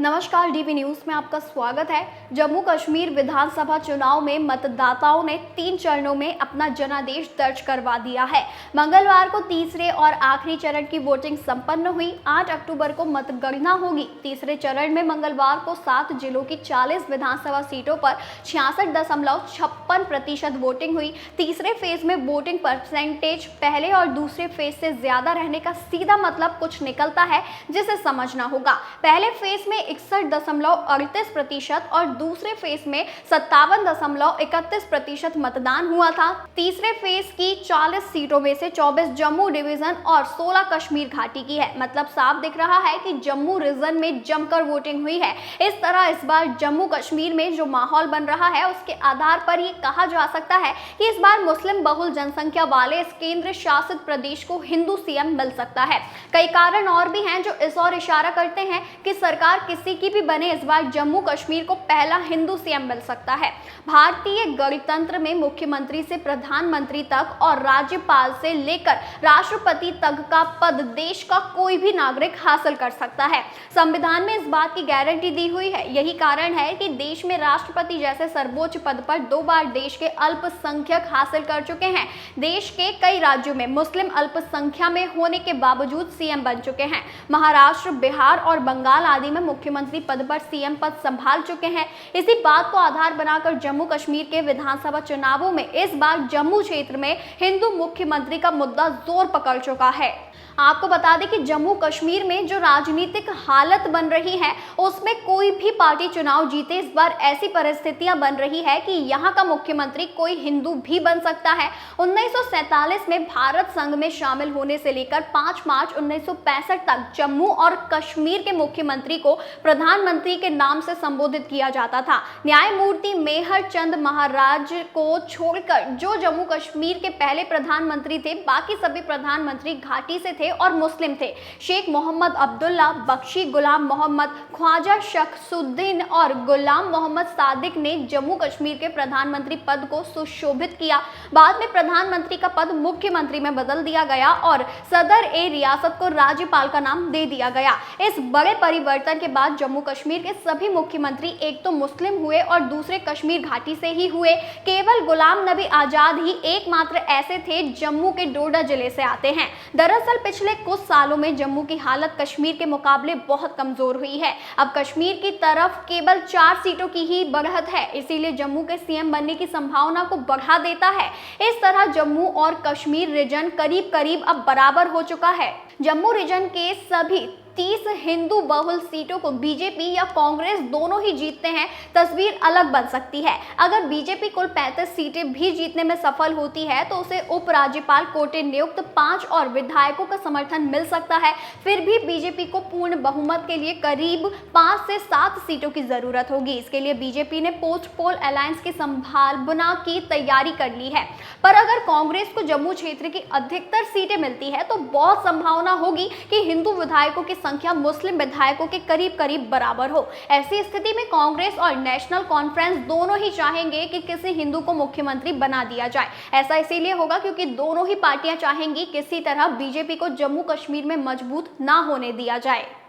नमस्कार, dB news में आपका स्वागत है। जम्मू कश्मीर विधानसभा चुनाव में मतदाताओं ने 3 चरणों में अपना जनादेश दर्ज करवा दिया है। मंगलवार को तीसरे और आखिरी चरण की वोटिंग संपन्न हुई। 8 अक्टूबर को मतगणना होगी। तीसरे चरण में मंगलवार को 7 जिलों की 40 विधानसभा सीटों पर 66.56% वोटिंग हुई। तीसरे फेज में वोटिंग परसेंटेज पहले और दूसरे फेज से ज्यादा रहने का सीधा मतलब कुछ निकलता है, जिसे समझना होगा। पहले फेज में 61.38% और दूसरे फेज में 57.31% मतदान हुआ था। तीसरे फेज की 40 सीटों में से 24 जम्मू डिवीजन और 16 कश्मीर घाटी की है। मतलब साफ दिख रहा है कि जम्मू रीजन में जमकर वोटिंग हुई है। इस तरह इस बार जम्मू कश्मीर में जो माहौल बन रहा है, उसके आधार पर ये कहा जा सकता है कि इस बार मुस्लिम बहुल जनसंख्या वाले इस केंद्र शासित प्रदेश को हिंदू सीएम मिल सकता है। कई कारण और भी हैं जो इस ओर इशारा करते हैं कि सरकार किसी की भी बने, इस बार जम्मू कश्मीर को पहला हिंदू सीएम मिल सकता है। भारतीय गणतंत्र में मुख्यमंत्री से प्रधानमंत्री तक और राज्यपाल से लेकर राष्ट्रपति तक का पद देश का कोई भी नागरिक हासिल कर सकता है। संविधान में इस बात की गारंटी दी हुई है। यही कारण है कि देश में राष्ट्रपति जैसे सर्वोच्च पद पर 2 बार देश के अल्पसंख्यक हासिल कर चुके हैं। देश के कई राज्यों में मुस्लिम अल्पसंख्या में होने के बावजूद सीएम बन चुके हैं। महाराष्ट्र, बिहार और बंगाल आदि में मुख्यमंत्री पद पर सीएम पद संभाल चुके हैं। इसी बात को आधार बनाकर जम्मू कश्मीर के विधानसभा चुनावों में इस बार जम्मू क्षेत्र में हिंदू मुख्यमंत्री का मुद्दा जोर पकड़ चुका है। आपको बता दें कि जम्मू कश्मीर में जो राजनीतिक हालत बन रही है, उसमें कोई भी पार्टी चुनाव जीते, इस बार ऐसी परिस्थितियां बन रही है कि यहां का मुख्यमंत्री कोई हिंदू भी बन सकता है। 1947 में भारत संघ में शामिल होने से लेकर 5 मार्च 1965 तक जम्मू और कश्मीर के मुख्यमंत्री को प्रधानमंत्री के नाम से संबोधित किया जाता था। न्यायमूर्ति मेहर चंद महाराज को छोड़कर जो जम्मू कश्मीर के पहले प्रधानमंत्री थे, बाकी सभी प्रधानमंत्री घाटी से थे और मुस्लिम थे। शेख मोहम्मद अब्दुल्ला, बख्शी गुलाम मोहम्मद, ख्वाजा शख्सुद्दीन और गुलाम मोहम्मद सादिक ने जम्मू कश्मीर के प्रधानमंत्री पद को सुशोभित किया। बाद में प्रधानमंत्री का पद मुख्यमंत्री में बदल दिया गया और सदर ए रियासत को राज्यपाल का नाम दे दिया गया। इस बड़े परिवर्तन के बाद जम्मू कश्मीर के सभी मुख्यमंत्री एक तो मुस्लिम हुए और दूसरे कश्मीर घाटी से ही हुए। केवल गुलाम नबी आजाद ही एकमात्र ऐसे थे जम्मू के डोडा जिले से आते हैं। दरअसल पिछले कुछ सालों में जम्मू की हालत कश्मीर के मुकाबले बहुत कमजोर हुई है। अब कश्मीर की तरफ केवल 4 सीटों की ही बढ़त है, इसीलिए जम्मू के सीएम बनने की संभावना को बढ़ा देता है। इस तरह जम्मू और कश्मीर रीजन करीब करीब अब बराबर हो चुका है। जम्मू रीजन के सभी 30 हिंदू बहुल सीटों को बीजेपी या कांग्रेस दोनों ही जीतते हैं, तस्वीर अलग बन सकती है। अगर बीजेपी कुल 35 सीटें भी जीतने में सफल होती है तो उसे उपराज्यपाल कोटे नियुक्त 5 और विधायकों का समर्थन मिल सकता है। फिर भी बीजेपी को पूर्ण बहुमत के लिए करीब 5 से 7 सीटों की जरूरत होगी। इसके लिए बीजेपी ने पोस्ट पोल अलायंस की संभावना की तैयारी कर ली है। पर अगर कांग्रेस को जम्मू क्षेत्र की अधिकतर सीटें मिलती है तो बहुत संभावना होगी कि हिंदू विधायकों की संख्या मुस्लिम विधायकों के करीब करीब बराबर हो। ऐसी स्थिति में कांग्रेस और नेशनल कॉन्फ्रेंस दोनों ही चाहेंगे कि किसी हिंदू को मुख्यमंत्री बना दिया जाए। ऐसा इसीलिए होगा क्योंकि दोनों ही पार्टियां चाहेंगी किसी तरह बीजेपी को जम्मू कश्मीर में मजबूत ना होने दिया जाए।